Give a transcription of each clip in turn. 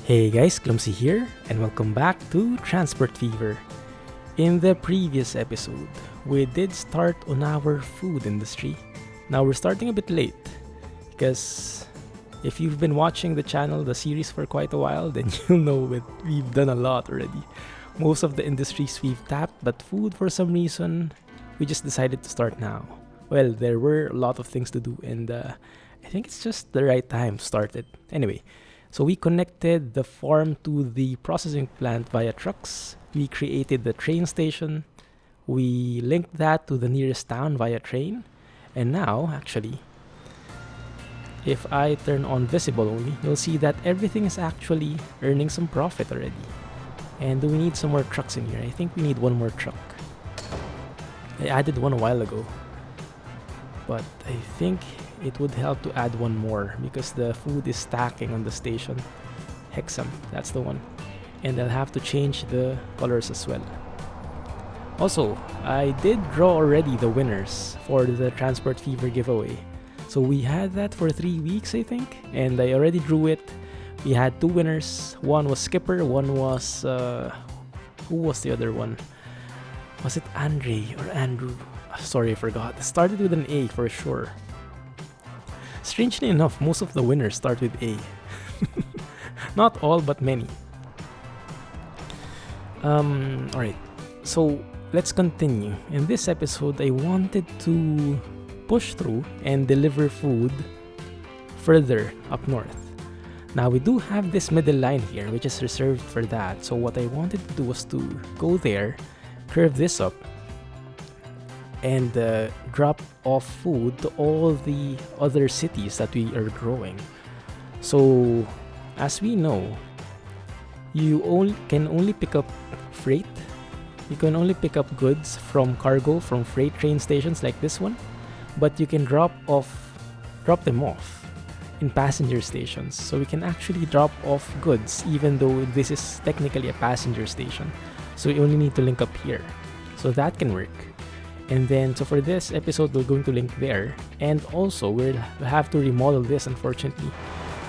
Hey guys, Clumsy here, and welcome back to Transport Fever. In the previous episode, we did start on our food industry. Now we're starting a bit late, because if you've been watching the channel, the series for quite a while, then you'll know that we've done a lot already. Most of the industries we've tapped, but food for some reason, we just decided to start now. Well, there were a lot of things to do, and I think it's just the right time to start it. Anyway, so we connected the farm to the processing plant via trucks. We created the train station. We linked that to the nearest town via train. And now, actually, if I turn on visible only, you'll see that everything is actually earning some profit already. And do we need some more trucks in here? I think we need one more truck. I added one a while ago, but I think it would help to add one more because the food is stacking on the station. Hexam, that's the one. And I'll have to change the colors as well. Also, I did draw already the winners for the Transport Fever giveaway. So we had that for 3 weeks, I think, and I already drew it. We had 2 winners. One was Skipper, one was who was the other one? Was it Andre or Andrew? Sorry, I forgot. It started with an A for sure. Strangely enough, most of the winners start with A. Not all, but many. Alright, so let's continue. In this episode, I wanted to push through and deliver food further up north. Now, we do have this middle line here, which is reserved for that. So what I wanted to do was to go there, curve this up, and drop off food to all the other cities that we are growing. So, as we know, you can only pick up freight. You can only pick up goods from cargo from freight train stations like this one, but you can drop them off in passenger stations. So we can actually drop off goods even though this is technically a passenger station. So you only need to link up here. So that can work. And then, so for this episode, we're going to link there. And also, we'll have to remodel this, unfortunately.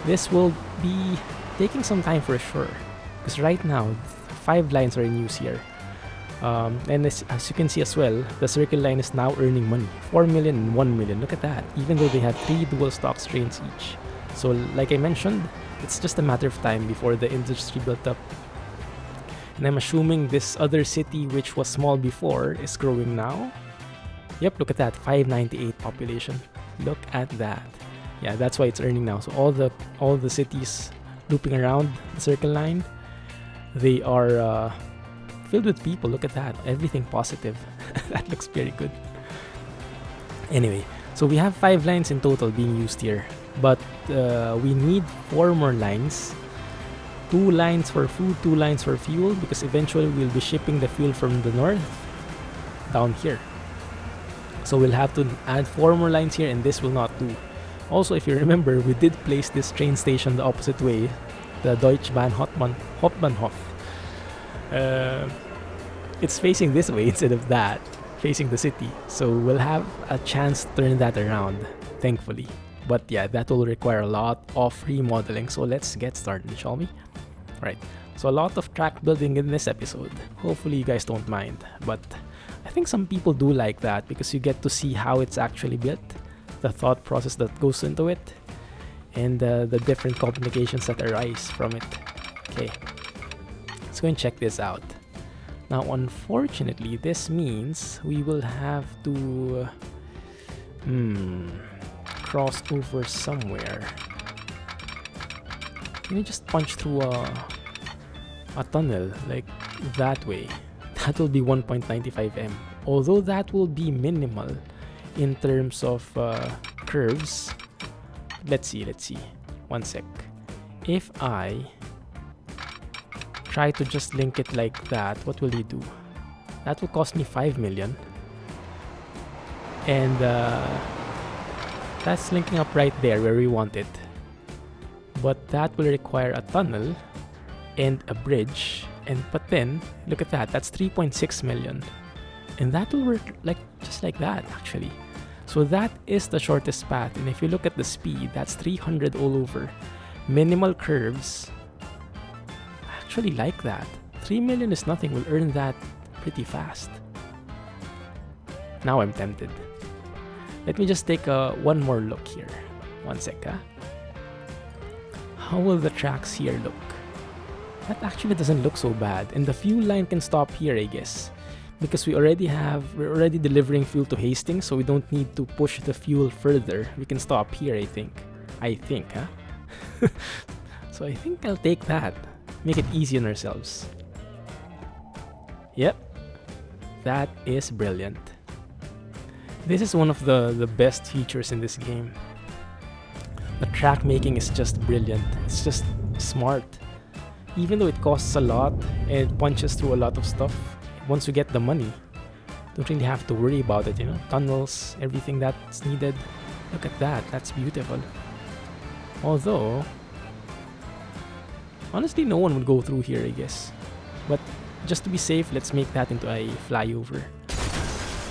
This will be taking some time for sure. Because right now, 5 lines are in use here. And as you can see as well, the circle line is now earning money. 4 million and 1 million. Look at that. Even though they have 3 dual stock trains each. So, like I mentioned, it's just a matter of time before the industry built up. And I'm assuming this other city, which was small before, is growing now. Yep, look at that, 598 population. Look at that. Yeah, that's why it's earning now. So all the cities looping around the circle line, they are filled with people. Look at that, everything positive. That looks very good. Anyway, so we have 5 lines in total being used here, but we need 4 more lines. 2 lines for food, 2 lines for fuel, because eventually we'll be shipping the fuel from the north down here. So we'll have to add 4 more lines here, and this will not do. Also, if you remember, we did place this train station the opposite way, the Hauptbanhof. It's facing this way instead of that, facing the city. So we'll have a chance to turn that around, thankfully. But yeah, that will require a lot of remodeling. So let's get started, shall we? Right. So a lot of track building in this episode. Hopefully you guys don't mind. But I think some people do like that because you get to see how it's actually built, the thought process that goes into it, and the different complications that arise from it. Okay. Let's go and check this out. Now, unfortunately, this means we will have to cross over somewhere. Can we just punch through a tunnel like that way? That will be 1.95 m. Although that will be minimal in terms of curves. Let's see. 1 sec. If I try to just link it like that, what will you do? That will cost me 5 million. And that's linking up right there where we want it. But that will require a tunnel and a bridge. But then, look at that, that's 3.6 million. And that will work just like that, actually. So that is the shortest path. And if you look at the speed, that's 300 all over. Minimal curves, actually like that. 3 million is nothing. We'll earn that pretty fast. Now I'm tempted. Let me just take one more look here. One sec, huh? How will the tracks here look? That actually doesn't look so bad. And the fuel line can stop here, I guess. Because we're already delivering fuel to Hastings, so we don't need to push the fuel further. We can stop here, I think. Huh? So I think I'll take that. Make it easy on ourselves. Yep. That is brilliant. This is one of the best features in this game. The track making is just brilliant. It's just smart. Even though it costs a lot and it punches through a lot of stuff, once you get the money, don't really have to worry about it, you know? Tunnels, everything that's needed. Look at that, that's beautiful. Although, honestly, no one would go through here, I guess. But just to be safe, let's make that into a flyover.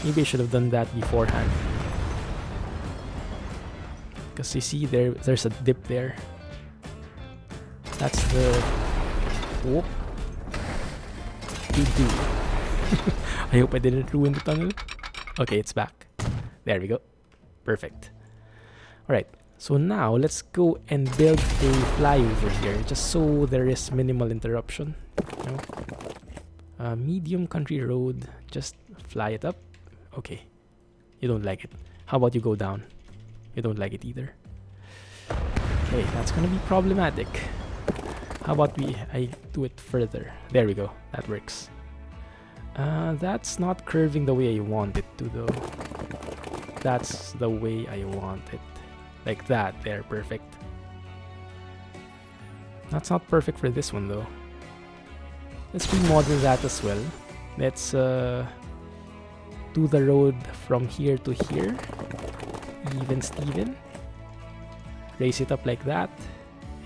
Maybe I should have done that beforehand. Because you see, there's a dip there. That's the... Whoop. I hope I didn't ruin the tunnel. Okay, it's back. There we go. Perfect. Alright, so now let's go and build a flyover here, just so there is minimal interruption. You know? Medium country road, just fly it up. Okay, you don't like it. How about you go down? You don't like it either. Okay, that's gonna be problematic. How about I do it further? There we go, that works. That's not curving the way I want it to though. That's the way I want it. Like that, there, perfect. That's not perfect for this one though. Let's remodel that as well. Let's do the road from here to here. Even Steven. Raise it up like that.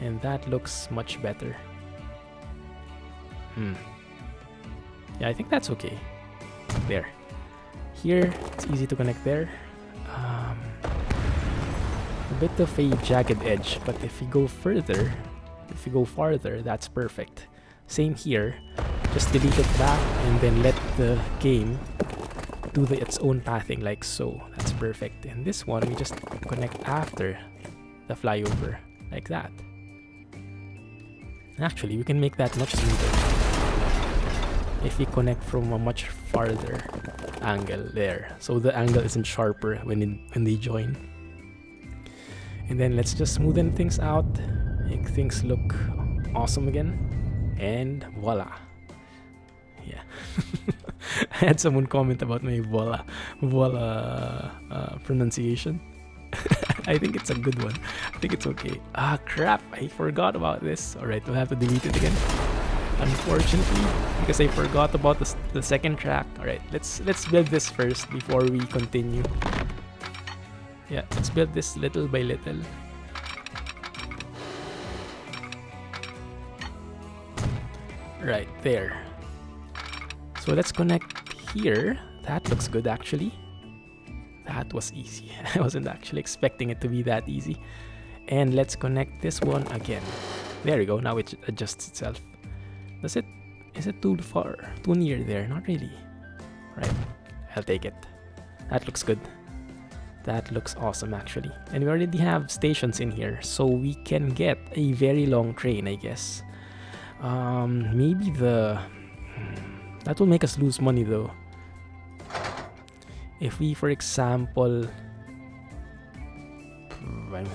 And that looks much better. Yeah, I think that's okay. There. Here, it's easy to connect there. A bit of a jagged edge, but if we go further, if we go farther, that's perfect. Same here. Just delete it back and then let the game do its own pathing like so. That's perfect. And this one, we just connect after the flyover, like that. Actually, we can make that much smoother if we connect from a much farther angle there, so the angle isn't sharper when they join. And then let's just smoothen things out, make things look awesome again, and voila. Yeah. I had someone comment about my voila pronunciation. I think it's a good one. I think it's okay. Ah, crap, I forgot about this. Alright, we'll have to delete it again, unfortunately, because I forgot about the second track. Alright, let's build this first before we continue. Yeah, let's build this little by little. Right there. So let's connect here. That looks good actually. That was easy. I wasn't actually expecting it to be that easy. And let's connect this one again. There we go. Now it adjusts itself. Is it too far? Too near there? Not really. Right. I'll take it. That looks good. That looks awesome actually. And we already have stations in here, so we can get a very long train, I guess. Maybe that will make us lose money though. If we, for example, I'm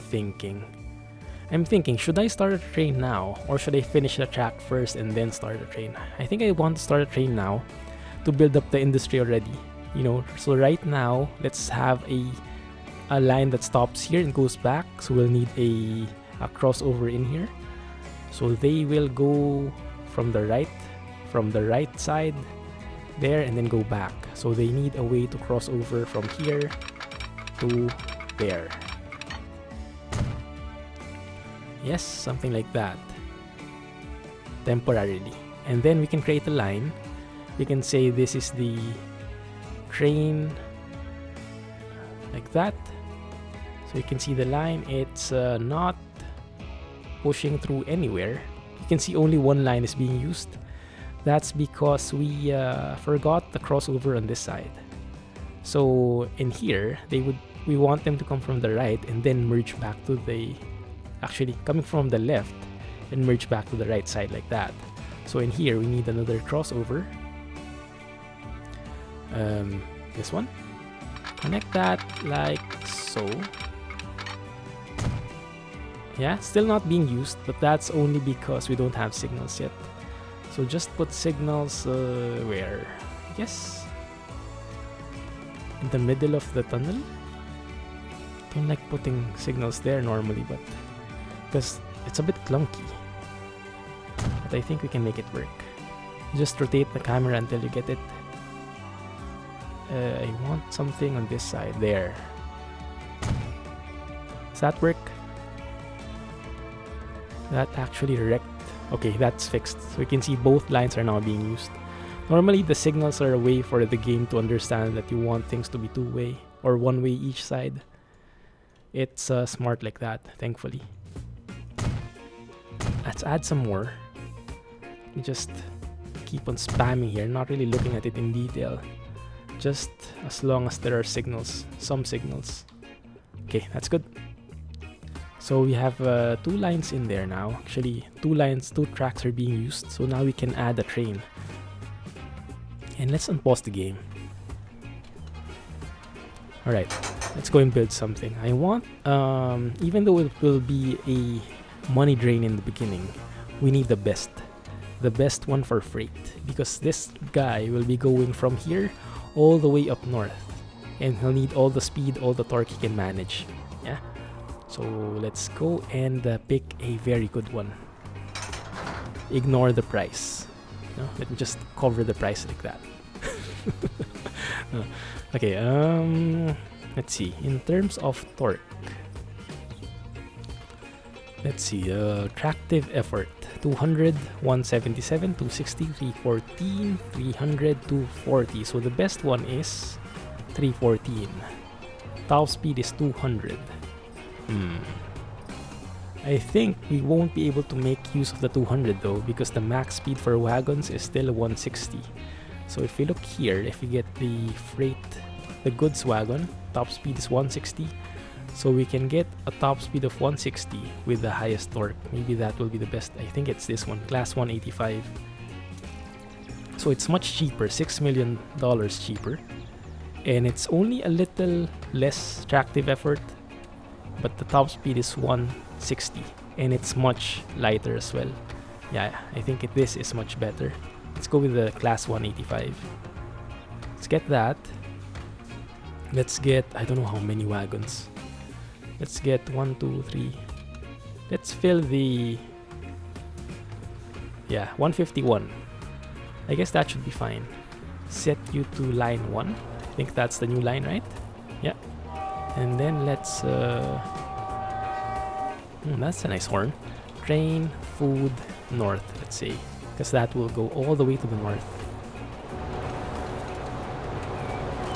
thinking, should I start a train now, or should I finish the track first and then start a train? I think I want to start a train now to build up the industry already, you know. So right now, let's have a line that stops here and goes back. So we'll need a crossover in here. So they will go from the right side there and then go back. So they need a way to cross over from here to there. Yes, something like that. Temporarily. And then we can create a line. We can say this is the train, like that. So you can see the line. It's not pushing through anywhere You can see only one line is being used. That's because we forgot the crossover on this side. So in here, we want them to come from the right and then merge back to the, actually coming from the left and merge back to the right side like that. So in here, we need another crossover. This one. Connect that like so. Yeah, still not being used, but that's only because we don't have signals yet. So just put signals where? I guess in the middle of the tunnel. Don't like putting signals there normally, but because it's a bit clunky. But I think we can make it work. Just rotate the camera until you get it. I want something on this side there. Does that work? That actually wrecked. Okay, that's fixed. So you can see both lines are now being used. Normally the signals are a way for the game to understand that you want things to be two-way or one-way each side. It's smart like that, thankfully. Let's add some more. You just keep on spamming here, not really looking at it in detail. Just as long as there are signals, some signals. Okay, that's good. So we have 2 lines in there now. Actually, 2 tracks are being used. So now we can add a train. And let's unpause the game. Alright, let's go and build something. I want, even though it will be a money drain in the beginning, we need the best. The best one for freight. Because this guy will be going from here all the way up north. And he'll need all the speed, all the torque he can manage. Yeah. So let's go and pick a very good one. Ignore the price. No, let me just cover the price like that. Okay, let's see. In terms of torque, let's see. Tractive effort: 200, 177, 260, 314, 300, 240. So the best one is 314. Top speed is 200. I think we won't be able to make use of the 200 though, because the max speed for wagons is still 160. So if we look here, if we get the freight, the goods wagon, top speed is 160. So we can get a top speed of 160 with the highest torque. Maybe that will be the best. I think it's this one, class 185. So it's much cheaper, $6 million cheaper. And it's only a little less tractive effort, but the top speed is 160 and it's much lighter as well. Yeah, I think this is much better. Let's go with the class 185. Let's get that. Let's get, I don't know how many wagons. Let's get 1, 2, 3. Let's fill the, yeah, 151. I guess that should be fine. Set you to line 1. I think that's the new line, right? Yeah. And then let's that's a nice horn. Train, food, north, let's say, because that will go all the way to the north.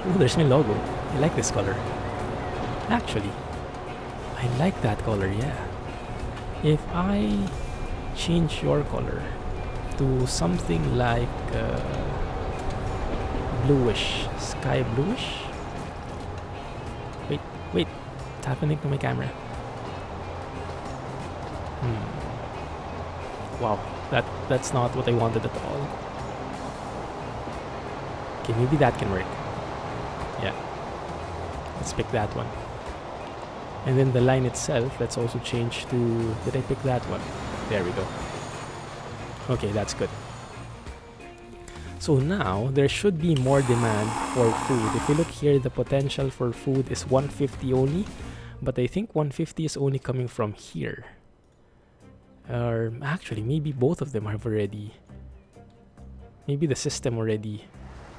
Oh, there's my logo. I like this color. Actually, I like that color, yeah. If I change your color to something like bluish, sky bluish. Wait, what's happening to my camera? Wow, that's not what I wanted at all. Okay, maybe that can work. Yeah, let's pick that one. And then the line itself, let's also change to, did I pick that one? There we go. Okay, that's good. So now, there should be more demand for food. If you look here, the potential for food is 150 only. But I think 150 is only coming from here. Or actually, maybe both of them have already... Maybe the system already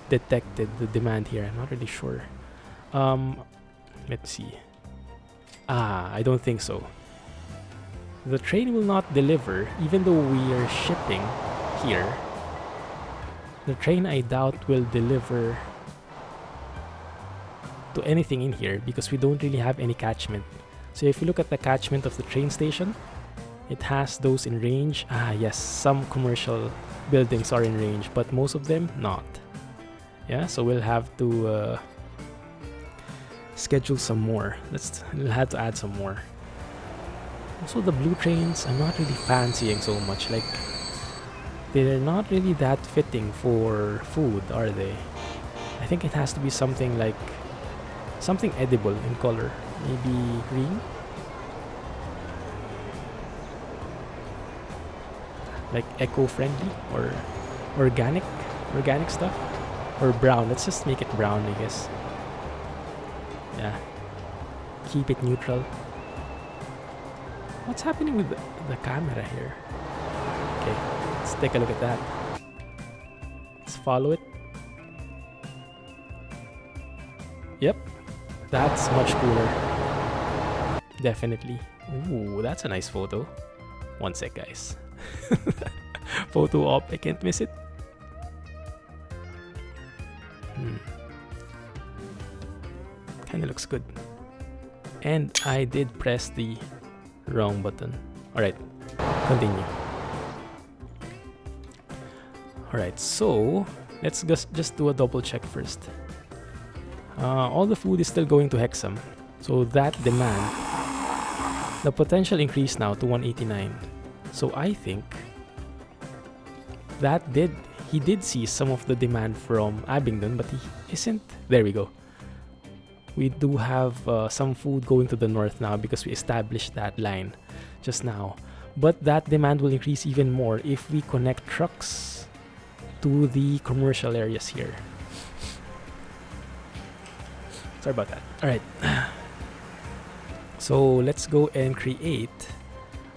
detected the demand here. I'm not really sure. Let's see. I don't think so. The train will not deliver, even though we are shipping here. The train, I doubt, will deliver to anything in here because we don't really have any catchment. So if you look at the catchment of the train station, it has those in range. Ah, yes, some commercial buildings are in range, but most of them not. Yeah, so we'll have to schedule some more. We'll have to add some more. Also, the blue trains, I'm not really fancying so much. Like, they're not really that fitting for food, are they? I think it has to be something like something edible in color. Maybe green? Like eco-friendly or organic stuff? Or brown. Let's just make it brown, I guess. Yeah. Keep it neutral. What's happening with the camera here? Okay, let's take a look at that. Let's follow it. Yep, that's much cooler. Definitely. Ooh, that's a nice photo. One sec, guys. Photo op, I can't miss it. Kinda looks good. And I did press the wrong button. Alright, continue. Alright, so let's just do a double check first. All the food is still going to Hexam, so that demand, the potential increased now to 189. So I think that he did see some of the demand from Abingdon, but he isn't. There we go. We do have some food going to the north now because we established that line just now. But that demand will increase even more if we connect trucks to the commercial areas here. Sorry about that. Alright. So let's go and create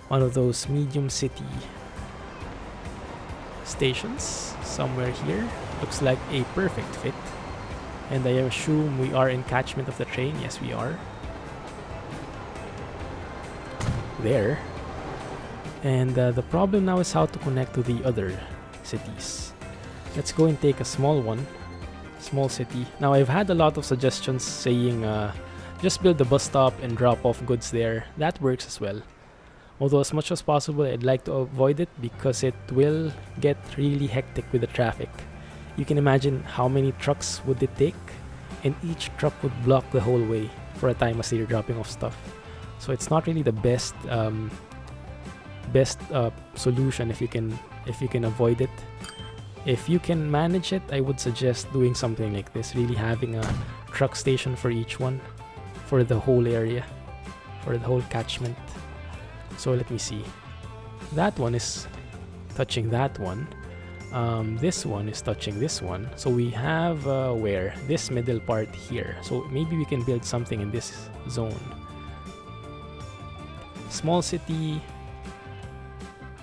one of those medium city stations somewhere here. Looks like a perfect fit. And I assume we are in catchment of the train. Yes, we are. There. And the problem now is how to connect to the other cities. Let's go and take a small one. Small city. Now, I've had a lot of suggestions saying just build the bus stop and drop off goods there. That works as well. Although as much as possible, I'd like to avoid it because it will get really hectic with the traffic. You can imagine how many trucks would it take, and each truck would block the whole way for a time as they're dropping off stuff. So it's not really the best solution if you can avoid it. If you can manage it, I would suggest doing something like this, really having a truck station for each one, for the whole area, for the whole catchment. So let me see. That one is touching that one. This one is touching this one. So we have where? This middle part here. So maybe we can build something in this zone. Small city.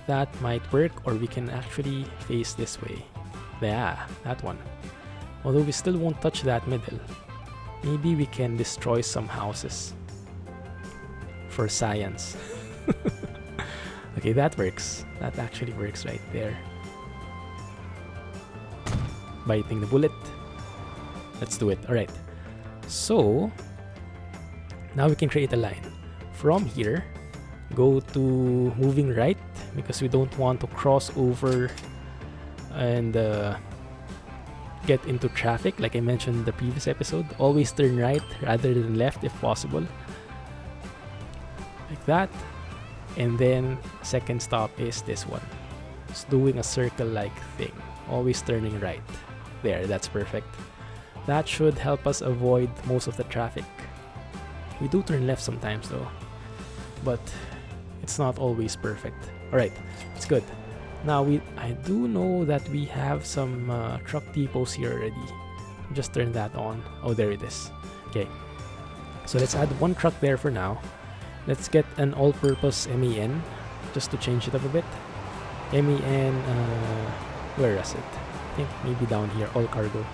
That might work, or we can actually face this way. Yeah, that one. Although we still won't touch that middle. Maybe we can destroy some houses. For science. Okay, that works. That actually works right there. Biting the bullet. Let's do it. Alright. So, now we can create a line. From here, go to moving right, because we don't want to cross over and get into traffic. Like I mentioned in the previous episode, always turn right rather than left if possible. Like that. And then second stop is this one. It's doing a circle-like thing. Always turning right. There, that's perfect. That should help us avoid most of the traffic. We do turn left sometimes though, but it's not always perfect. Alright, it's good. Now I do know that we have some truck depots here already. Just turn that on. Oh, there it is. Okay, so let's add one truck there for now. Let's get an all-purpose MAN just to change it up a bit. MAN, where is it? I think maybe down here, all cargo.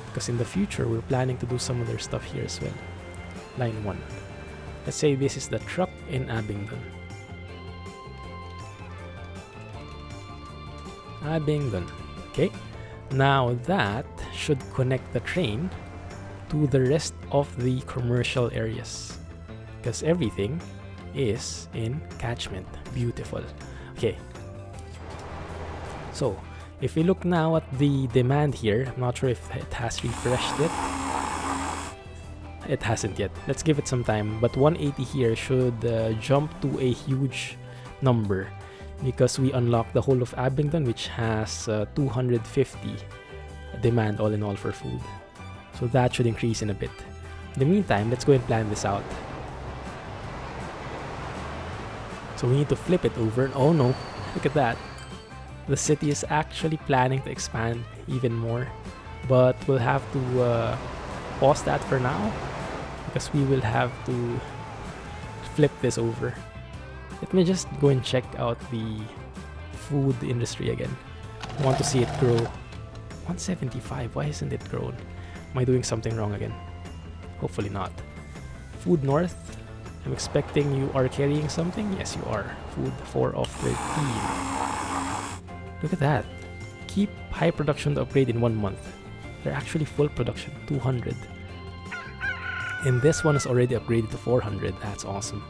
Because in the future, we're planning to do some other stuff here as well. Line 1. Let's say this is the truck in Abingdon. Abingdon. Okay. Now that should connect the train to the rest of the commercial areas. Because everything is in catchment. Beautiful. Okay. So, if we look now at the demand here, I'm not sure if it has refreshed it. It hasn't yet. Let's give it some time. But 180 here should jump to a huge number because we unlocked the whole of Abingdon, which has 250 demand all in all for food. So that should increase in a bit. In the meantime, let's go and plan this out. So we need to flip it over. Oh no, look at that. The city is actually planning to expand even more. But we'll have to pause that for now because we will have to flip this over. Let me just go and check out the food industry again. I want to see it grow. 175, why isn't it grown? Am I doing something wrong again? Hopefully not. Food North, I'm expecting you are carrying something. Yes, you are. Food 4 of 13. Look at that. Keep high production to upgrade in 1 month. They're actually full production, 200. And this one is already upgraded to 400. That's awesome.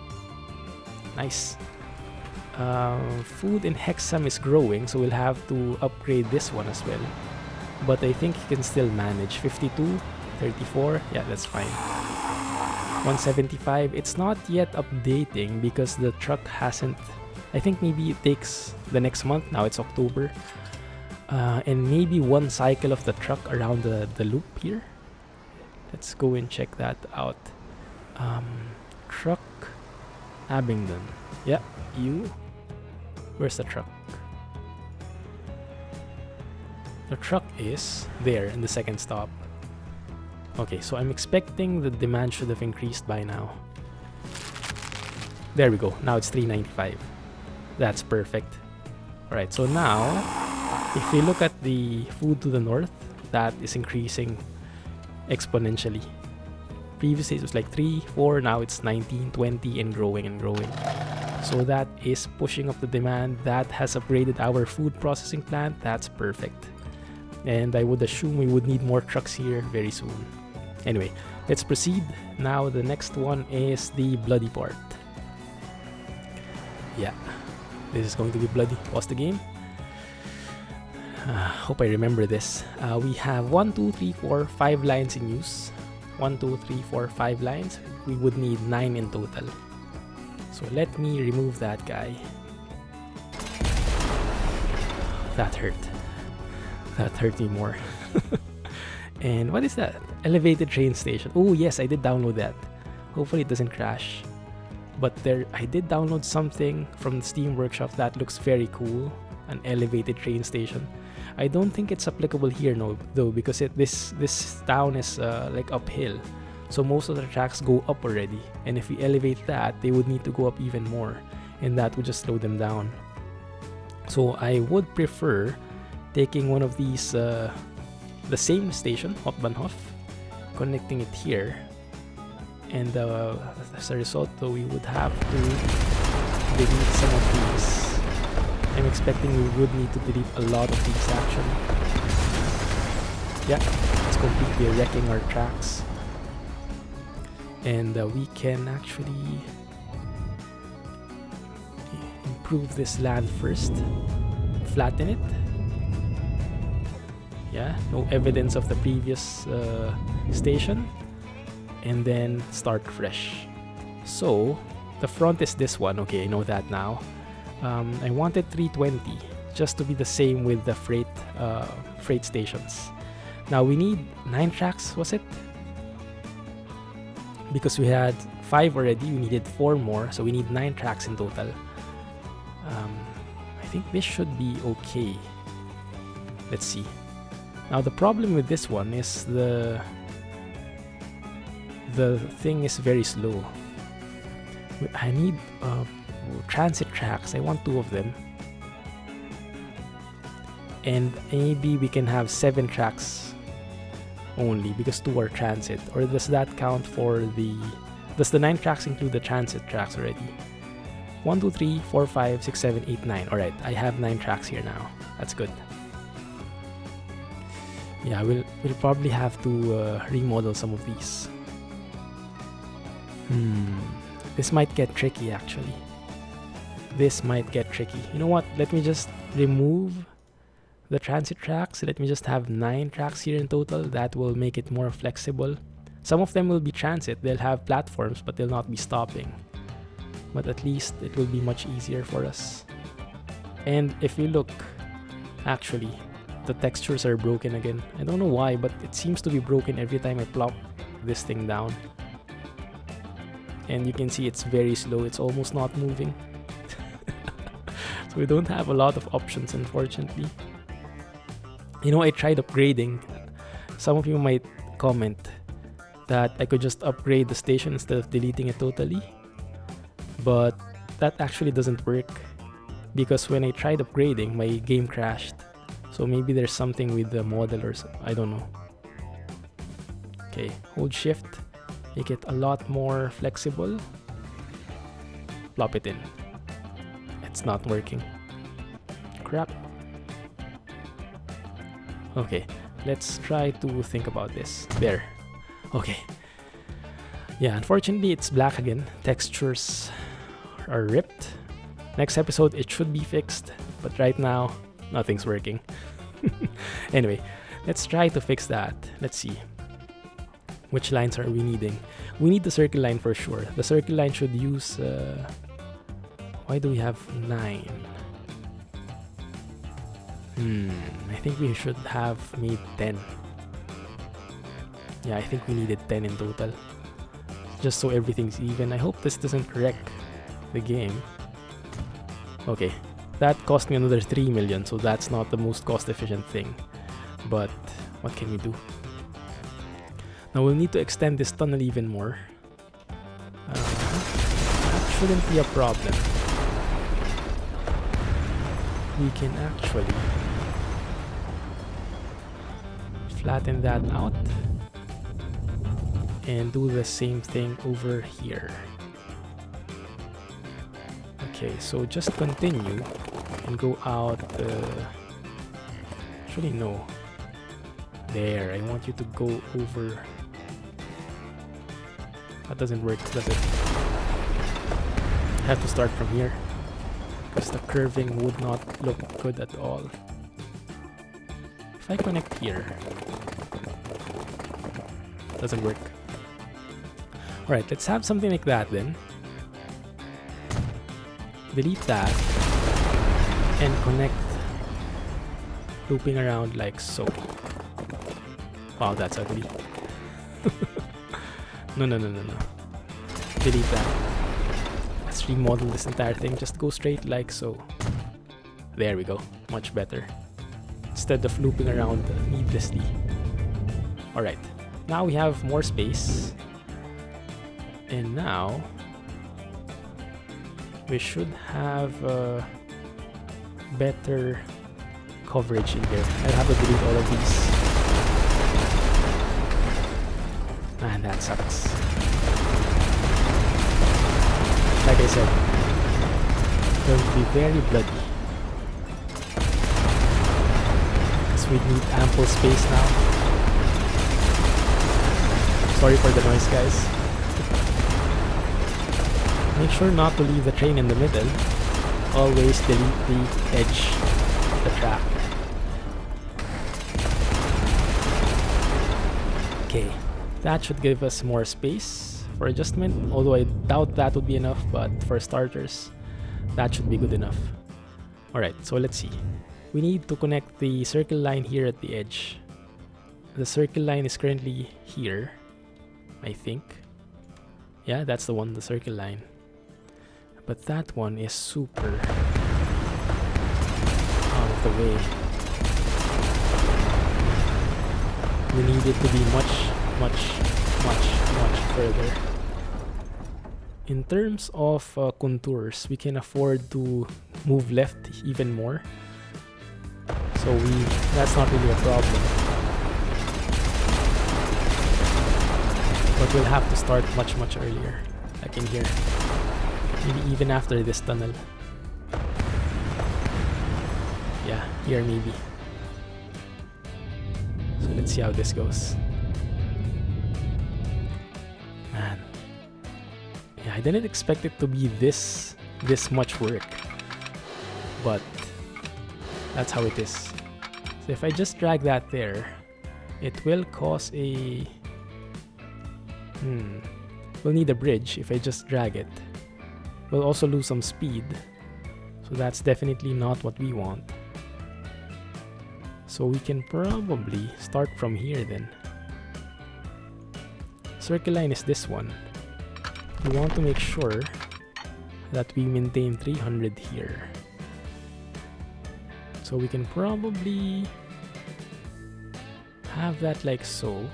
Nice. Food in Hexam is growing, so we'll have to upgrade this one as well. But I think he can still manage. 52, 34, yeah, that's fine. 175, it's not yet updating because the truck hasn't... I think maybe it takes the next month. Now it's October. And maybe 1 cycle of the truck around the loop here. Let's go and check that out. Truck Abingdon. Yeah, you. Where's the truck? The truck is there in the second stop. Okay, so I'm expecting the demand should have increased by now. There we go. Now it's 395. That's perfect. Alright, so now if we look at the food to the north, that is increasing exponentially. Previously it was like 3, 4, now it's 19, 20 and growing and growing. So that is pushing up the demand. That has upgraded our food processing plant. That's perfect. And I would assume we would need more trucks here very soon. Anyway, let's proceed. Now the next one is the bloody part. Yeah, this is going to be bloody. Pause the game. Hope I remember this. We have 1, 2, 3, 4, 5 lines in use. 1, 2, 3, 4, 5 lines. We would need 9 in total. So let me remove that guy. That hurt. That hurt me more. And what is that? Elevated train station. Oh yes, I did download that. Hopefully it doesn't crash. But there, I did download something from the Steam Workshop that looks very cool. An elevated train station. I don't think it's applicable here though, because this town is like uphill. So most of the tracks go up already. And if we elevate that, they would need to go up even more. And that would just slow them down. So I would prefer taking one of these, the same station, Hauptbanhof, connecting it here. And as a result, though, we would have to delete some of these. I'm expecting we would need to delete a lot of these actually. Yeah, it's completely wrecking our tracks. And we can actually improve this land first. Flatten it. Yeah, no evidence of the previous station. And then start fresh. So the front is this one. Okay, I know that now. I wanted 320 just to be the same with the freight stations. Now we need 9 tracks, was it? Because we had 5 already, we needed 4 more, so we need 9 tracks in total. I think this should be okay. Let's see. Now the problem with this one is the thing is very slow. I need transit tracks. I want 2 of them. And maybe we can have 7 tracks only because 2 are transit. Or does that count for the... Does the 9 tracks include the transit tracks already? 1, 2, 3, 4, 5, 6, 7, 8, 9. Alright, I have 9 tracks here now. That's good. Yeah, we'll probably have to remodel some of these. This might get tricky actually. This might get tricky. You know what? Let me just remove the transit tracks. Let me just have 9 tracks here in total. That will make it more flexible. Some of them will be transit. They'll have platforms, but they'll not be stopping. But at least it will be much easier for us. And if you look, actually, the textures are broken again. I don't know why, but it seems to be broken every time I plop this thing down. And you can see it's very slow. It's almost not moving. So we don't have a lot of options, unfortunately. You know, I tried upgrading. Some of you might comment that I could just upgrade the station instead of deleting it totally. But that actually doesn't work, because when I tried upgrading, my game crashed. So maybe there's something with the model or so, I don't know. Okay, hold shift, make it a lot more flexible. Plop it in. It's not working. Crap. Okay, let's try to think about this. There. Okay. Yeah, unfortunately it's black again. Textures are ripped. Next episode it should be fixed, but right now nothing's working. Anyway, let's try to fix that. Let's see. Which lines are we needing? We need the circle line for sure. The circle line should use... why do we have 9? I think we should have made 10. Yeah, I think we needed 10 in total. Just so everything's even. I hope this doesn't wreck the game. Okay, that cost me another 3 million, so that's not the most cost efficient thing. But what can we do? Now we'll need to extend this tunnel even more. That shouldn't be a problem. We can actually flatten that out and do the same thing over here. Okay, so just continue and go out. Actually, no. There, I want you to go over. That doesn't work, does it? I have to start from here, because the curving would not look good at all. If I connect here, doesn't work. Alright, let's have something like that then. Delete that and connect, looping around like so. Wow, that's ugly. No. Delete that. Let's remodel this entire thing. Just go straight like so. There we go. Much better. Instead of looping around needlessly. Alright. Now we have more space. And now we should have better coverage in here. I'll have to delete all of these. Man, that sucks. Like I said, it will be very bloody. Because we need ample space now. Sorry for the noise, guys. Make sure not to leave the train in the middle. Always delete the edge of the track. Okay, that should give us more space for adjustment, although I doubt that would be enough, but for starters, that should be good enough. Alright, so let's see. We need to connect the circle line here at the edge. The circle line is currently here, I think. Yeah, that's the one, the circle line. But that one is super out of the way. We need it to be much further. In terms of contours, we can afford to move left even more. So that's not really a problem. But we'll have to start much earlier, like in here. Maybe even after this tunnel. Yeah, here maybe. So let's see how this goes. Man. Yeah, I didn't expect it to be this much work, but that's how it is. So if I just drag that there, it will cause a... We'll need a bridge if I just drag it. We'll also lose some speed, so that's definitely not what we want. So we can probably start from here then. Circle line is this one. We want to make sure that we maintain 300 here. So we can probably have that like so.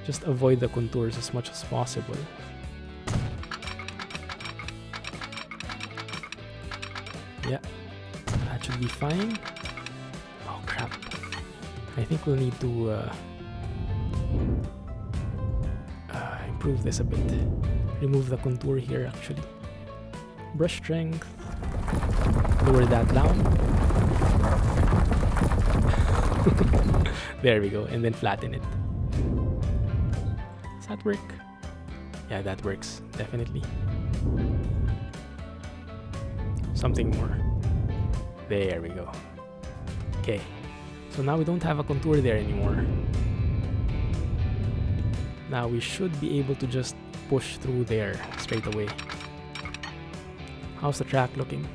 Just avoid the contours as much as possible. Yeah, that should be fine. Oh crap. I think we'll need to improve this a bit. Remove the contour here actually. Brush strength. Lower that down. There we go. And then flatten it. Does that work? Yeah, that works. Definitely. Something more. There we go. Okay. So now we don't have a contour there anymore. Now we should be able to just push through there straight away. How's the track looking?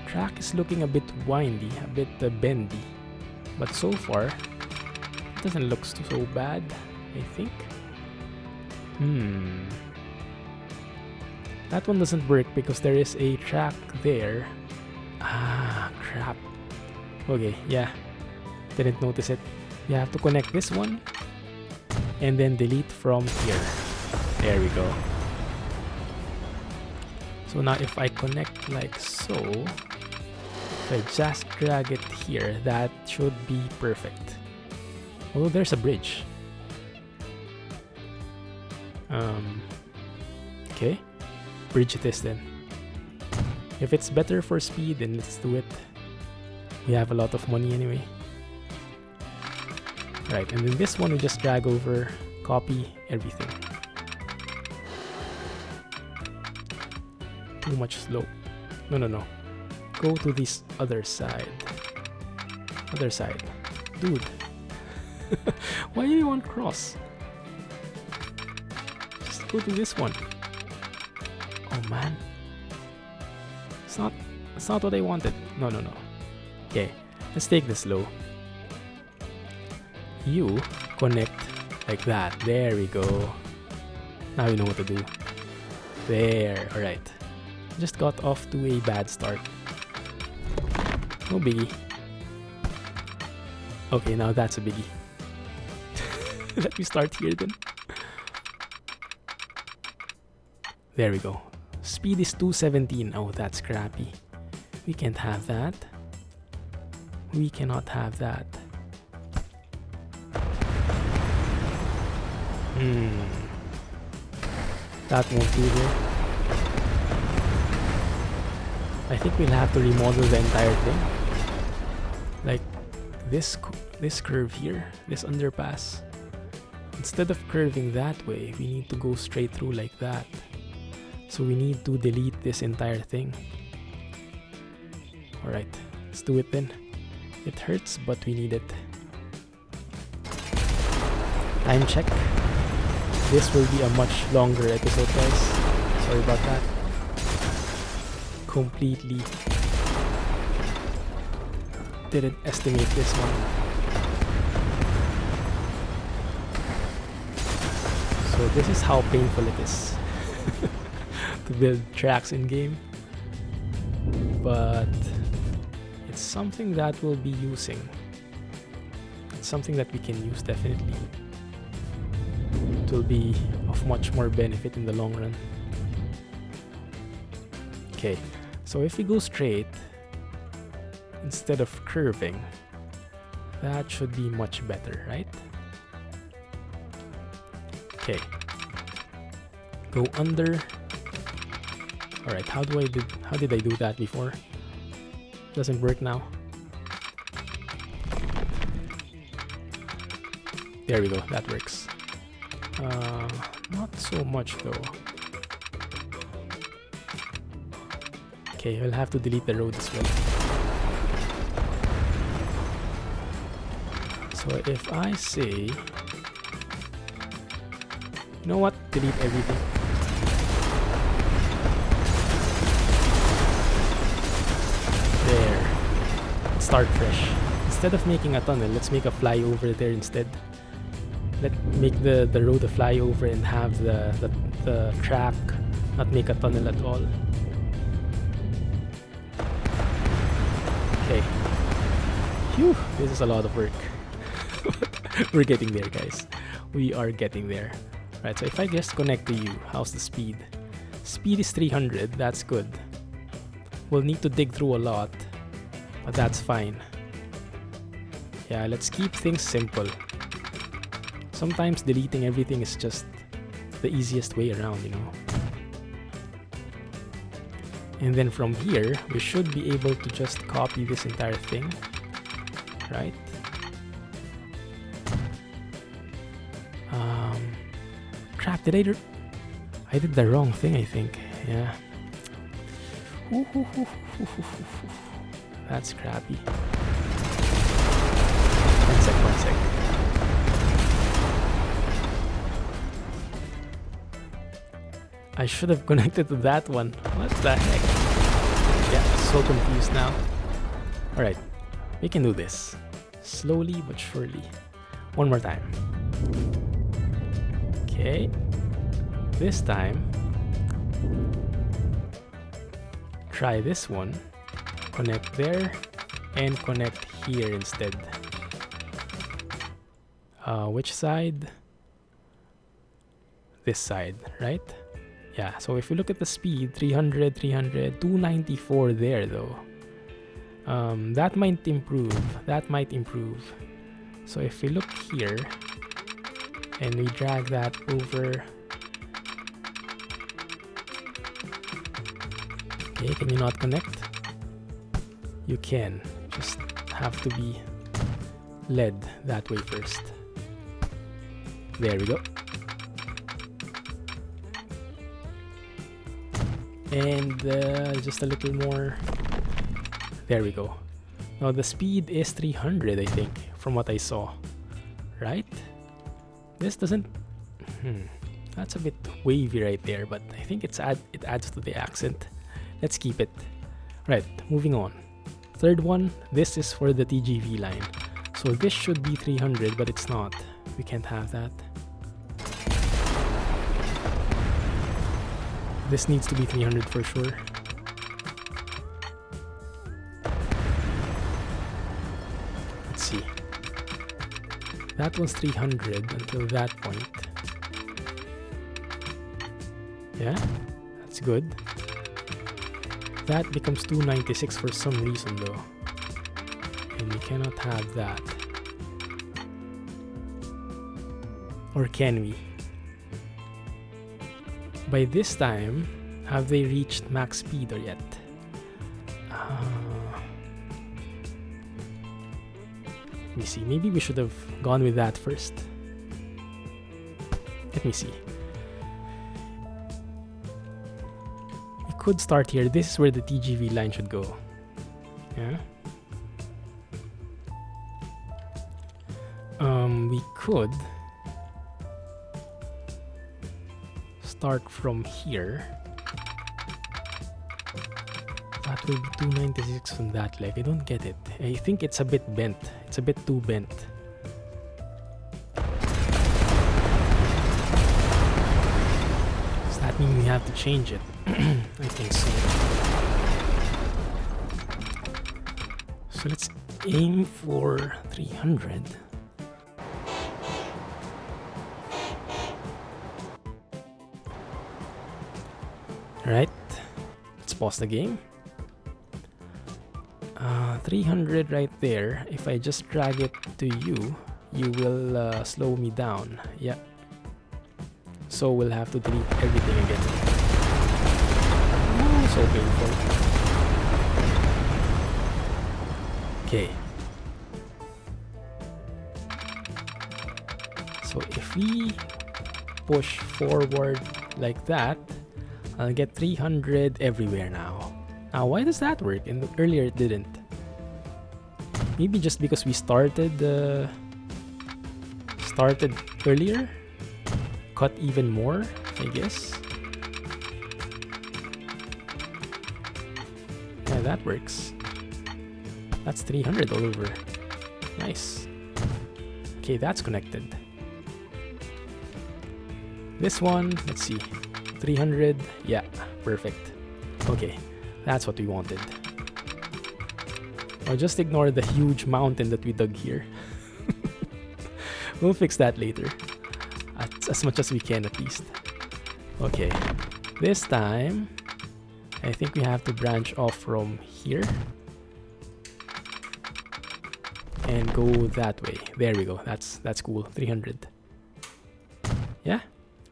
Track is looking a bit windy, a bit bendy. But so far, it doesn't look so bad, I think. That one doesn't work because there is a track there. Ah, crap. Okay, yeah. Didn't notice it. You have to connect this one and then delete from here. There we go. So now if I connect like so, if I just drag it here, that should be perfect. Although there's a bridge. Okay, bridge it is then. If it's better for speed, then let's do it. We have a lot of money anyway. Right, and then this one we just drag over, copy everything. Too much slope. No. Go to this other side. Other side. Dude. Why do you want cross? Just go to this one. Oh man. It's not what I wanted. No. Okay, let's take this slow. You connect like that. There we go. Now you know what to do. There. Alright. Just got off to a bad start. No biggie. Okay, now that's a biggie. Let me start here then. There we go. Speed is 217. Oh, that's crappy. We can't have that. We cannot have that. That won't do here. I think we'll have to remodel the entire thing. Like this curve here, this underpass. Instead of curving that way, we need to go straight through like that. So we need to delete this entire thing. Alright, let's do it then. It hurts, but we need it. Time check. This will be a much longer episode, guys. Sorry about that. Completely didn't estimate this one. So this is how painful it is to build tracks in game. But it's something that we'll be using. It's something that we can use definitely. It will be of much more benefit in the long run. Okay, so if we go straight instead of curving, that should be much better, right? Okay, go under. All right, how did I do that before? Doesn't work now. There we go, that works. Not so much though. Okay, we'll have to delete the road as well. So if I say, you know what, delete everything. There. Start fresh. Instead of making a tunnel, let's make a flyover there instead. Let's make the road a flyover and have the track not make a tunnel at all. Okay. Phew, this is a lot of work. We're getting there, guys. We are getting there. Right, so if I just connect to you, how's the speed? Speed is 300, that's good. We'll need to dig through a lot, but that's fine. Yeah, let's keep things simple. Sometimes deleting everything is just the easiest way around, you know. And then from here, we should be able to just copy this entire thing, right? Crap, I did the wrong thing, I think. Yeah. That's crappy. One sec. I should have connected to that one. What the heck? Yeah, so confused now. Alright, we can do this. Slowly but surely. One more time. Okay. This time, try this one. Connect there and connect here instead. Which side? This side, right? Yeah, so if we look at the speed, 300, 294 there though. That might improve. So if we look here and we drag that over. Okay, can you not connect? You can, just have to be led that way first. There we go. And just a little more. There we go. Now the speed is 300, I think, from what I saw. Right? This doesn't... that's a bit wavy right there, but I think it adds to the accent. Let's keep it. Right, moving on. Third one, this is for the TGV line. So this should be 300, but it's not. We can't have that. This needs to be 300 for sure. Let's see. That was 300 until that point. Yeah, that's good. That becomes 296 for some reason though. And we cannot have that. Or can we? By this time, have they reached max speed or yet? Let me see, maybe we should have gone with that first. Let me see. We could start here. This is where the TGV line should go. Yeah. We could start from here. That will be 296 on that leg. I don't get it. I think it's a bit bent. It's a bit too bent. Does that mean we have to change it? I think so. So let's aim for 300. Alright, let's pause the game. 300 right there. If I just drag it to you, you will slow me down. Yeah. So we'll have to delete everything again. Ooh, so painful. Okay. So if we push forward like that, I'll get 300 everywhere now. Now, why does that work and earlier it didn't? Maybe just because we started earlier? Cut even more, I guess. Yeah, that works. That's 300 all over. Nice. Okay, that's connected. This one, let's see. 300. Yeah, perfect. Okay, that's what we wanted. I'll just ignore the huge mountain that we dug here. We'll fix that later. As much as we can, at least. Okay, this time I think we have to branch off from here and go that way. There we go. That's cool. 300. Yeah,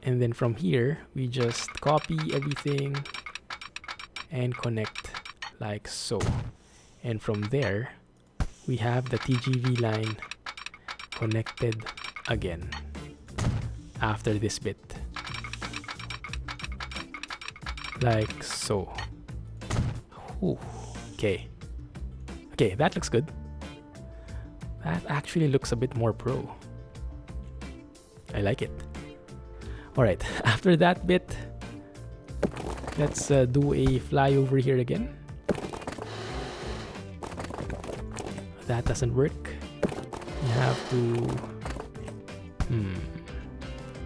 and then from here we just copy everything and connect like so. And from there we have the TGV line connected again after this bit, like so. Ooh, okay, that looks good. That actually looks a bit more pro. I like it. Alright, after that bit, let's do a flyover here again. That doesn't work. You have to...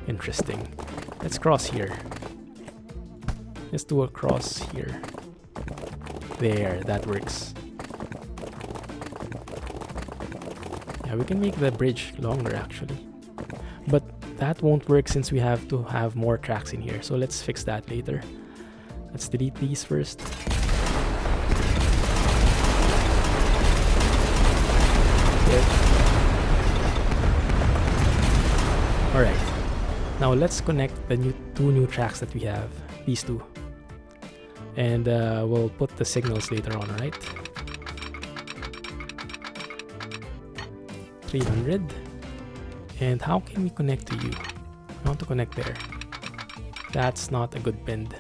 Interesting. Let's cross here. Let's do a cross here. There, that works. Yeah, we can make the bridge longer actually. But that won't work since we have to have more tracks in here. So let's fix that later. Let's delete these first. Alright, now let's connect the two new tracks that we have, these two. And we'll put the signals later on, alright? 300. And how can we connect to you? I want to connect there. That's not a good bend.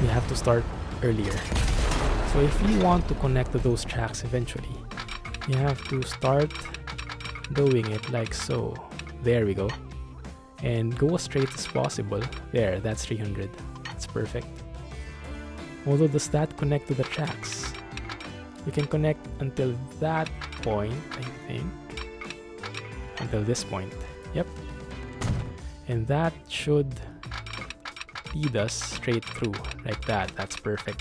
We have to start earlier. So if you want to connect to those tracks eventually, you have to start doing it like so. There we go. And go as straight as possible. There, that's 300. That's perfect. Although, does that connect to the tracks? We can connect until that point, I think. Until this point. Yep. And that should lead us straight through like that. That's perfect.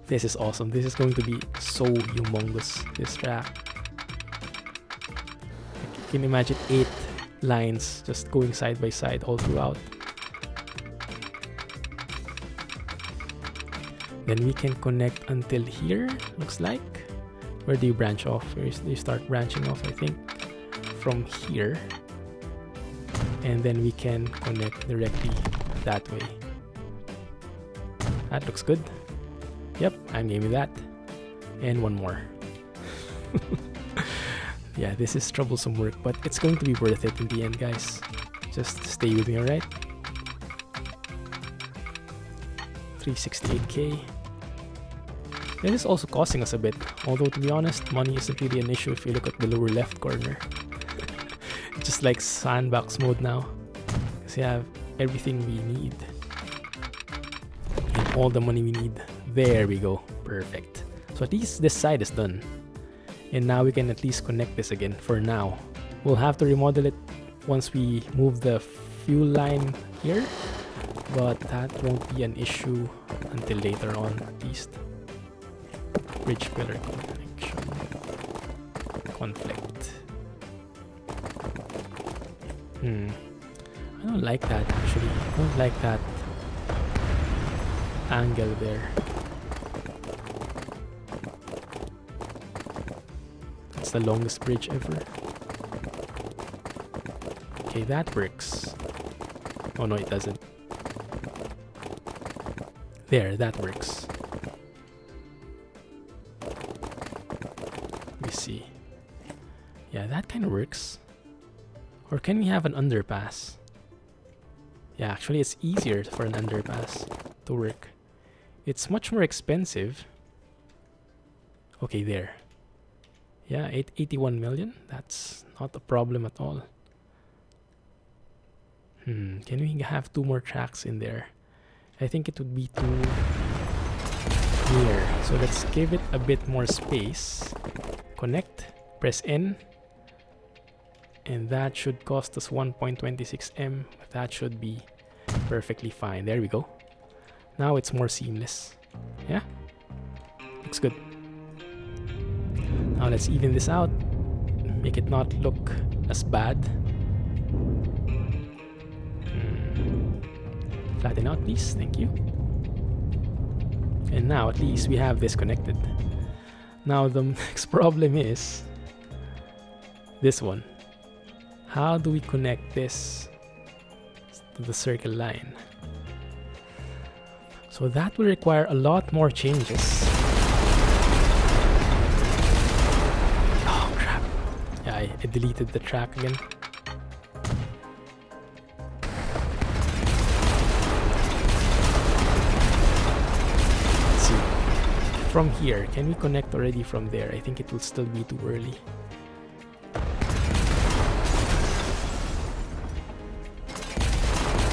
This is awesome. This is going to be so humongous, this track. You can imagine 8 lines just going side by side all throughout. Then we can connect until here, looks like. Where do you branch off? Where do you start branching off, I think? From here. And then we can connect directly that way. That looks good. Yep, I'm game with that. And one more. Yeah, this is troublesome work, but it's going to be worth it in the end, guys. Just stay with me, alright? 368k. It is also costing us a bit, although to be honest, money isn't really an issue if you look at the lower left corner. It's just like sandbox mode now, because you have everything we need. And all the money we need. There we go, perfect. So at least this side is done. And now we can at least connect this again for now. We'll have to remodel it once we move the fuel line here, but that won't be an issue until later on at least. Bridge pillar connection. Conflict. I don't like that actually. I don't like that angle there. It's the longest bridge ever. Okay, that works. Oh no, it doesn't. There, that works. Let me see. Yeah, that kind of works. Or can we have an underpass? Yeah, actually it's easier for an underpass to work. It's much more expensive. Okay, there. Yeah, 81 million. That's not a problem at all. Can we have 2 more tracks in there? I think it would be too near. So let's give it a bit more space. Connect. Press N. And that should cost us 1.26 M. But that should be perfectly fine. There we go. Now it's more seamless. Yeah? Looks good. Now let's even this out. Make it not look as bad. Flatten out, please. Thank you. And now at least we have this connected. Now the next problem is this one. How do we connect this to the circle line? So that will require a lot more changes. Oh crap. Yeah, I deleted the track again. Let's see. From here, can we connect already from there? I think it will still be too early.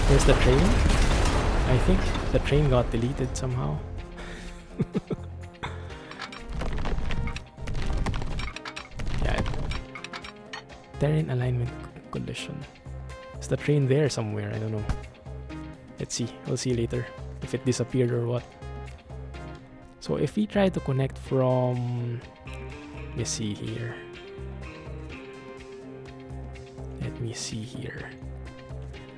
Where's the train? I think the train got deleted somehow. Yeah. Terrain alignment collision. Is the train there somewhere? I don't know. Let's see. We'll see later if it disappeared or what. So if we try to connect from... Let me see here. Let me see here.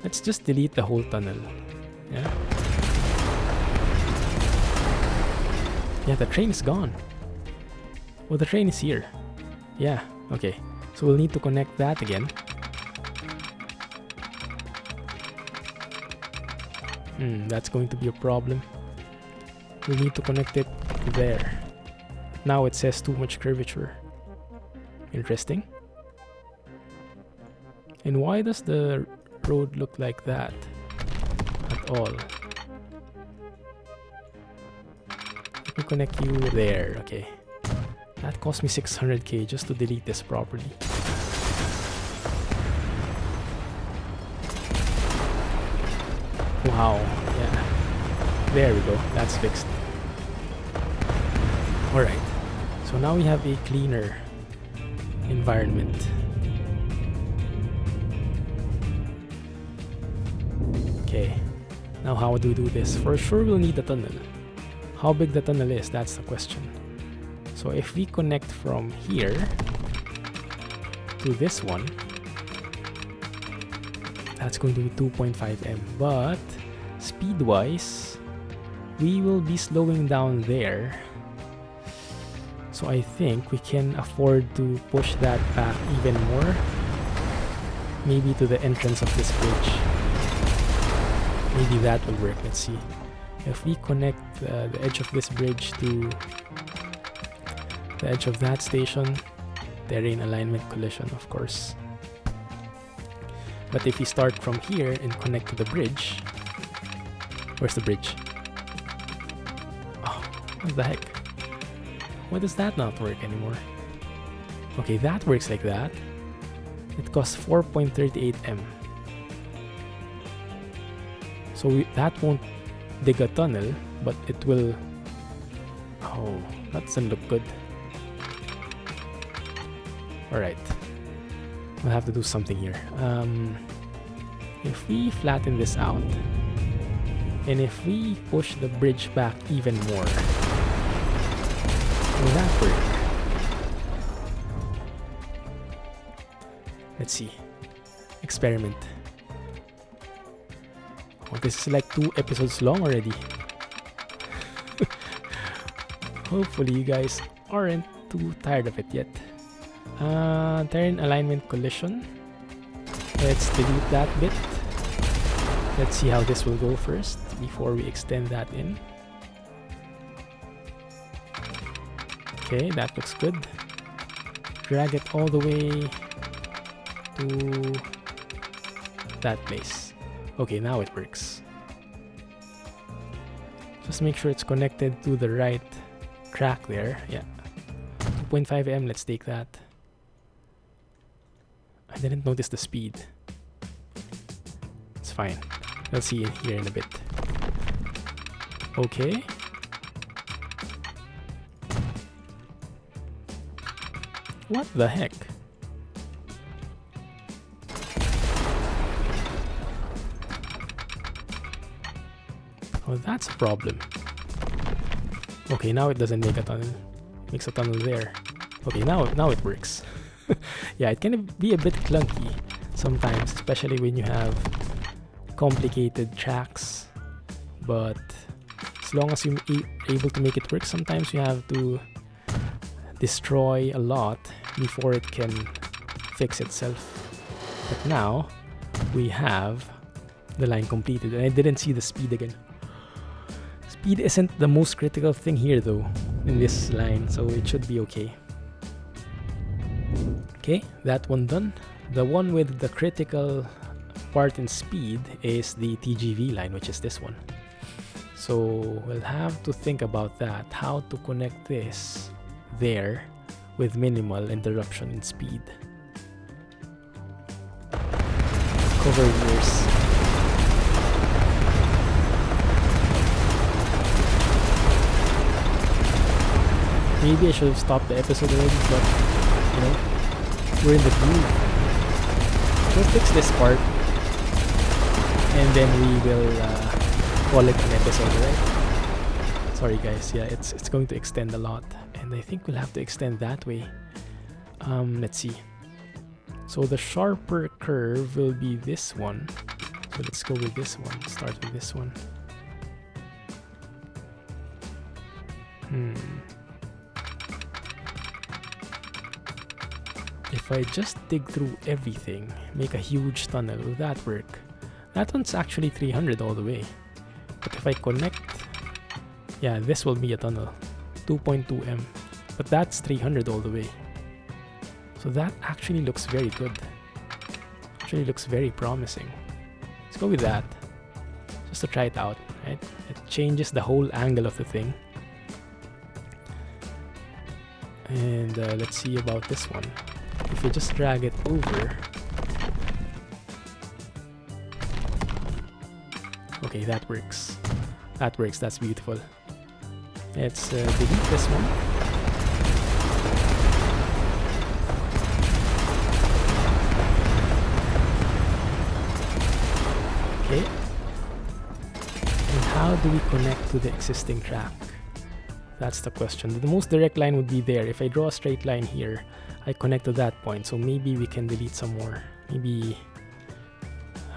Let's just delete the whole tunnel. Yeah. Yeah, the train is gone. Oh, the train is here. Yeah, okay. So we'll need to connect that again. That's going to be a problem. We need to connect it there. Now it says too much curvature. Interesting. And why does the road look like that at all? Let me connect you there. Okay, that cost me 600k just to delete this properly. Wow, yeah, there we go, that's fixed. Alright, so now we have a cleaner environment. Okay, now how do we do this? For sure we'll need a tunnel. How big the tunnel is, that's the question. So if we connect from here to this one, that's going to be 2.5 M. But speed-wise, we will be slowing down there. So I think we can afford to push that back even more. Maybe to the entrance of this bridge. Maybe that will work. Let's see. If we connect the edge of this bridge to the edge of that station, terrain alignment collision, of course. But if we start from here and connect to the bridge, where's the bridge? Oh, what the heck? Why does that not work anymore? Okay, that works like that. It costs 4.38 M. So that won't dig a tunnel, but it will... Oh, that doesn't look good. Alright. We'll have to do something here. If we flatten this out, and if we push the bridge back even more, will that work? Let's see. Experiment. Oh, this is like 2 episodes long already. Hopefully you guys aren't too tired of it yet. Terrain alignment collision. Let's delete that bit. Let's see how this will go first before we extend that in. Okay, that looks good. Drag it all the way to that place. Okay, now it works. Just make sure it's connected to the right track there. Yeah. 2.5 m, let's take that. I didn't notice the speed. It's fine. We'll see here in a bit. Okay. What the heck? Oh, that's a problem. Okay, now it doesn't make a tunnel. It makes a tunnel there. Okay, now it works. Yeah, it can be a bit clunky sometimes, especially when you have complicated tracks. But as long as you're able to make it work, sometimes you have to destroy a lot before it can fix itself. But now we have the line completed, and I didn't see the speed again. Speed isn't the most critical thing here though in this line, so it should be okay. Okay, that one done. The one with the critical part in speed is the TGV line, which is this one. So we'll have to think about that, how to connect this there with minimal interruption in speed. Cover years. Maybe I should have stopped the episode already, but you know, we're in the groove. We'll fix this part and then we will call it an episode, right? Sorry guys, yeah, it's going to extend a lot, and I think we'll have to extend that way. Let's see. So the sharper curve will be this one. So let's go with this one. Start with this one. If I just dig through everything, make a huge tunnel, will that work? That one's actually 300 all the way. But if I connect, yeah, this will be a tunnel, 2.2 m. But that's 300 all the way. So that actually looks very good. Actually looks very promising. Let's go with that, just to try it out, right? It changes the whole angle of the thing. And let's see about this one. If you just drag it over. Okay, that works. That works, that's beautiful. Let's delete this one. Okay. And how do we connect to the existing track? That's the question. The most direct line would be there. If I draw a straight line here, I connect to that point. So maybe we can delete some more. Maybe,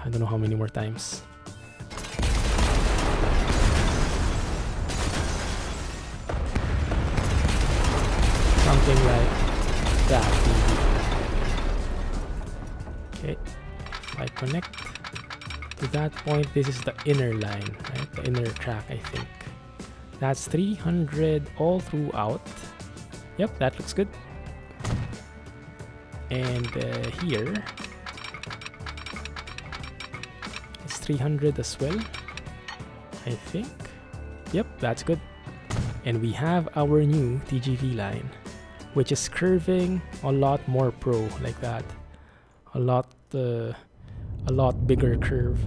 I don't know how many more times. Something like that maybe. Okay. If I connect to that point, this is the inner line, right? The inner track, I think. That's 300 all throughout. Yep, that looks good. And here it's 300 as well, I think. Yep, that's good. And we have our new TGV line, which is curving a lot more pro, like that. A lot bigger curve.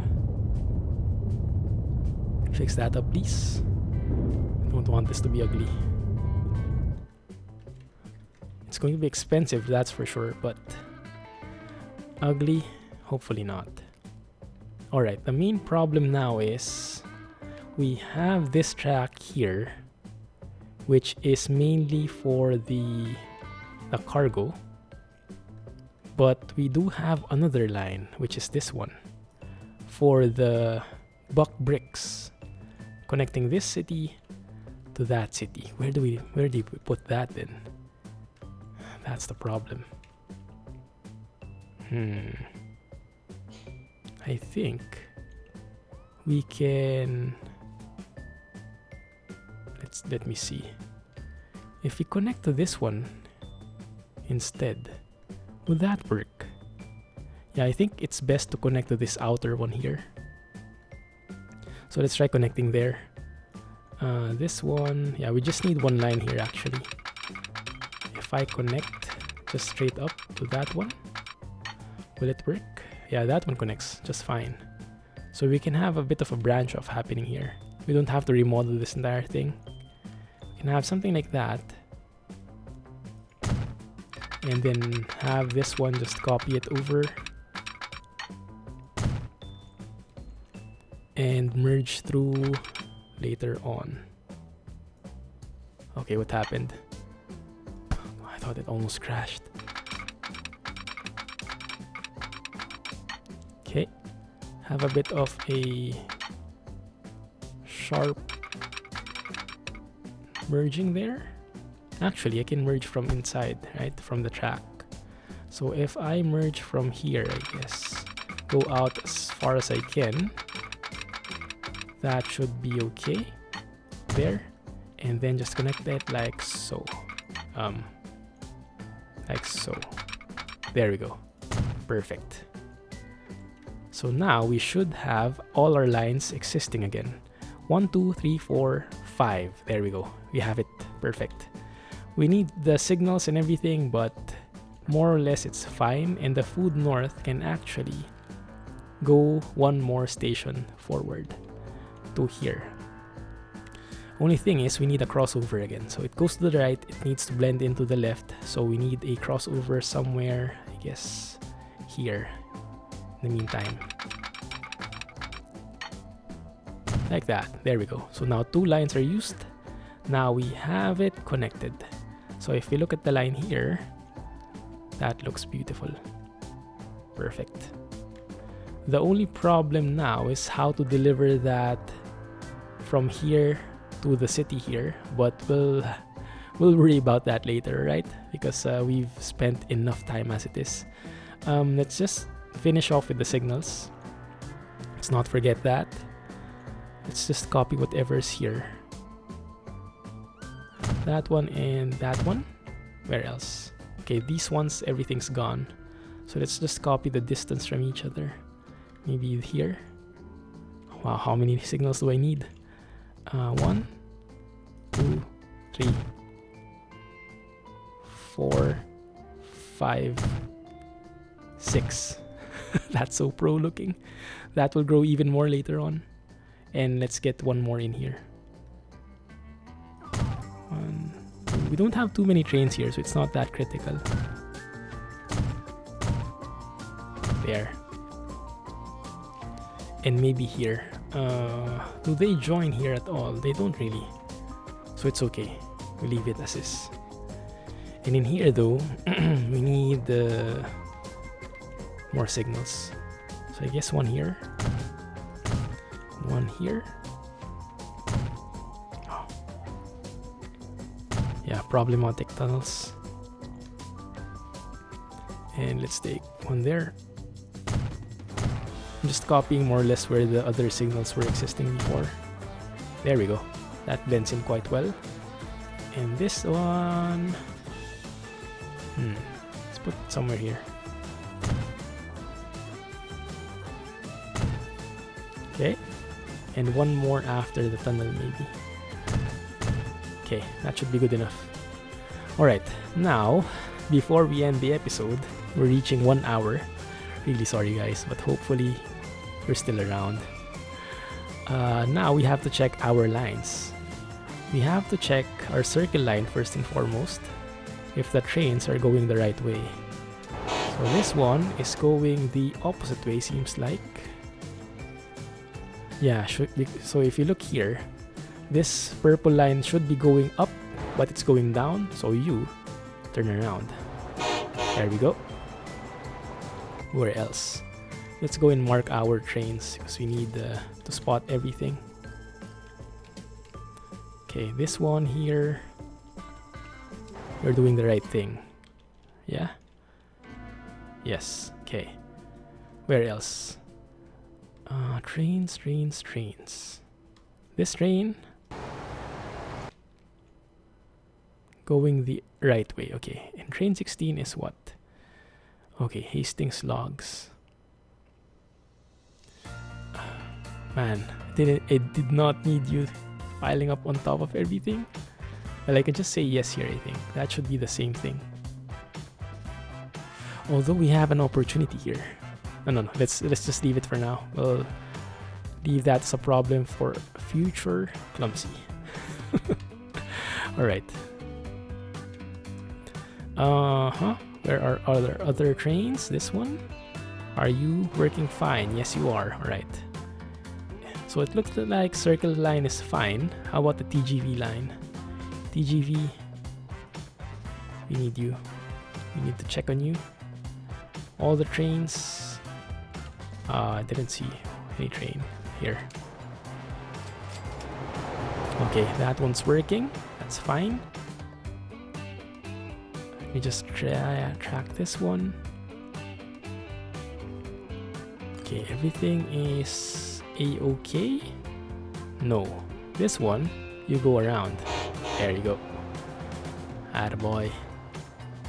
Fix that up, please. Don't want this to be ugly. It's going to be expensive, that's for sure, but ugly, hopefully not. Alright, the main problem now is we have this track here, which is mainly for the cargo, but we do have another line, which is this one, for the buck bricks, connecting this city to that city. Where do we put that then? That's the problem. I think we can, let me see. If we connect to this one instead, would that work? Yeah, I think it's best to connect to this outer one here. So let's try connecting there. This one, yeah, we just need one line here actually. If I connect just straight up to that one, will it work? Yeah, that one connects just fine. So we can have a bit of a branch off happening here. We don't have to remodel this entire thing. We can have something like that. And then have this one just copy it over. And merge through later on. Okay, what happened? I thought it almost crashed. Okay, have a bit of a sharp merging there. Actually, I can merge from inside, right, from the track. So if I merge from here, I guess, go out as far as I can, that should be okay there, and then just connect it like so. Like so. There we go. Perfect. So now we should have all our lines existing again. 1, 2, 3, 4, 5. There we go. We have it. Perfect. We need the signals and everything, but more or less it's fine, and the food north can actually go one more station forward to here. Only thing is we need a crossover again. So it goes to the right, it needs to blend into the left. So we need a crossover somewhere, I guess, here in the meantime. Like that. There we go. So now 2 lines are used. Now we have it connected. So if we look at the line here, that looks beautiful. Perfect. The only problem now is how to deliver that from here to the city here, but we'll worry about that later, right? Because we've spent enough time as it is. Let's just finish off with the signals. Let's not forget that. Let's just copy whatever's here. That one and that one. Where else? Okay, these ones, everything's gone. So let's just copy the distance from each other. Maybe here. Wow, how many signals do I need? 1, 2, 3, 4, 5, 6. That's so pro looking. That will grow even more later on. And let's get one more in here. We don't have too many trains here, so it's not that critical. There. And maybe here. Do they join here at all? They don't really. So it's okay. We leave it as is. And in here though, we need more signals. So I guess one here. One here. Oh. Yeah, problematic tunnels. And let's take one there. I'm just copying more or less where the other signals were existing before. There we go. That blends in quite well. And this one... let's put it somewhere here. Okay. And one more after the tunnel maybe. Okay, that should be good enough. Alright, now, before we end the episode, we're reaching 1 hour. Really sorry guys, but hopefully we're still around. Now we have to check our lines. We have to check our circle line first and foremost, if the trains are going the right way. So this one is going the opposite way, seems like. Yeah, so if you look here, this purple line should be going up, but it's going down, so you turn around. There we go. Where else? Let's go and mark our trains because we need to spot everything. Okay, this one here, you're doing the right thing. Yeah? Yes, okay. Where else? Trains. This train going the right way, okay. And train 16 is what? Okay, Hastings logs. Man, it did not need you piling up on top of everything. Well, I can just say yes here, I think. That should be the same thing. Although we have an opportunity here. No. Let's just leave it for now. We'll leave that as a problem for future Clumsy. Alright. Where are other trains? This one? Are you working fine? Yes, you are. Alright. So it looks like circle line is fine. How about the TGV line? TGV, we need you. We need to check on you. All the trains. I didn't see any train here. Okay, that one's working. That's fine. Let me just track this one. Okay, everything is a-okay. No, this one you go around. There you go. Attaboy.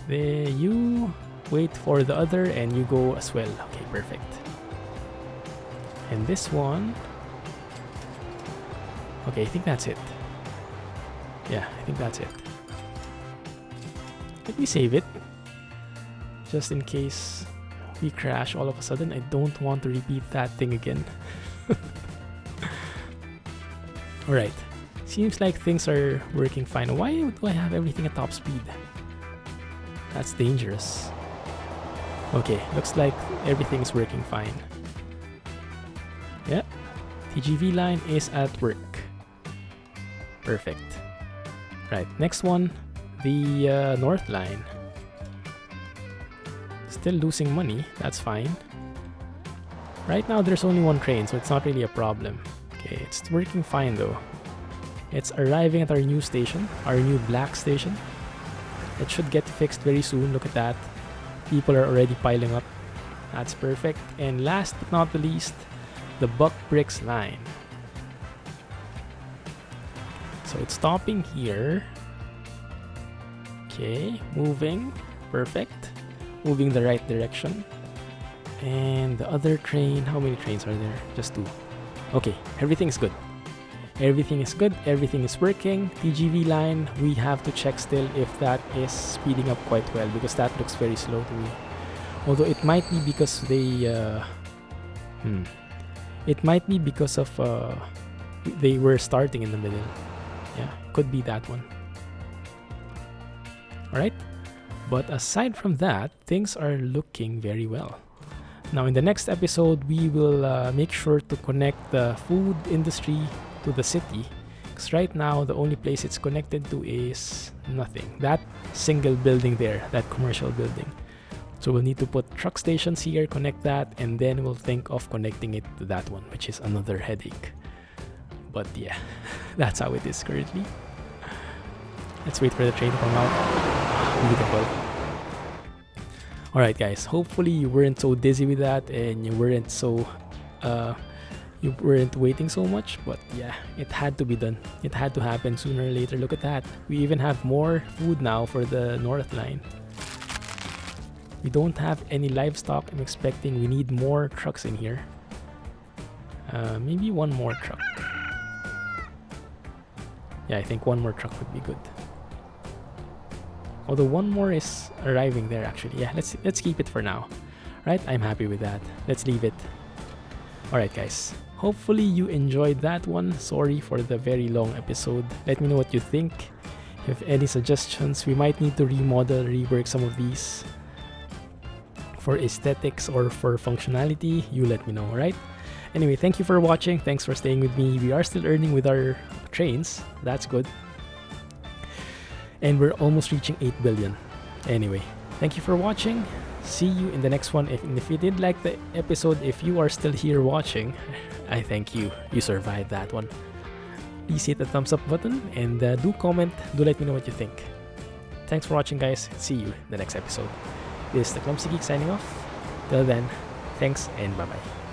There you wait for the other and you go as well. Okay, perfect. And this one. Okay, I think that's it. Yeah, I think that's it. Let me save it. Just in case we crash all of a sudden. I don't want to repeat that thing again. Alright. Seems like things are working fine. Why do I have everything at top speed? That's dangerous. Okay, looks like everything is working fine. Yeah, TGV line is at work. Perfect. Right, next one, the North line. Still losing money, that's fine. Right now there's only one train, so it's not really a problem. Okay, it's working fine though. It's arriving at our new station, our new black station. It should get fixed very soon. Look at that. People are already piling up. That's perfect. And last but not the least, the Buck Bricks line. So it's stopping here. Okay, moving. Perfect. Moving the right direction. And the other train, how many trains are there? Just 2. Okay, everything's good. Everything is good, everything is working. TGV line, we have to check still if that is speeding up quite well, because that looks very slow to me. Although it might be because they it might be because of they were starting in the middle. Yeah, could be that one. Alright, but aside from that, things are looking very well. Now in the next episode, we will make sure to connect the food industry to the city, because right now the only place it's connected to is nothing. That single building there, that commercial building. So we'll need to put truck stations here, connect that, and then we'll think of connecting it to that one, which is another headache. But yeah, that's how it is currently. Let's wait for the train to come out. Beautiful. Alright guys, hopefully you weren't so dizzy with that and you weren't so you weren't waiting so much, but yeah, it had to be done. It had to happen sooner or later. Look at that. We even have more food now for the North line. We don't have any livestock. I'm expecting we need more trucks in here. Maybe one more truck. Yeah, I think one more truck would be good. Although one more is arriving there actually. Yeah, let's keep it for now. Right? I'm happy with that. Let's leave it. Alright guys. Hopefully you enjoyed that one. Sorry for the very long episode. Let me know what you think. If any suggestions, we might need to remodel, rework some of these for aesthetics or for functionality. You let me know, alright? Anyway, thank you for watching. Thanks for staying with me. We are still earning with our trains. That's good. And we're almost reaching 8 billion. Anyway, thank you for watching. See you in the next one. If you did like the episode, if you are still here watching, I thank you. You survived that one. Please hit the thumbs up button and do comment. Do let me know what you think. Thanks for watching guys. See you in the next episode. This is the Clumsy Geek signing off. Till then, thanks and bye bye.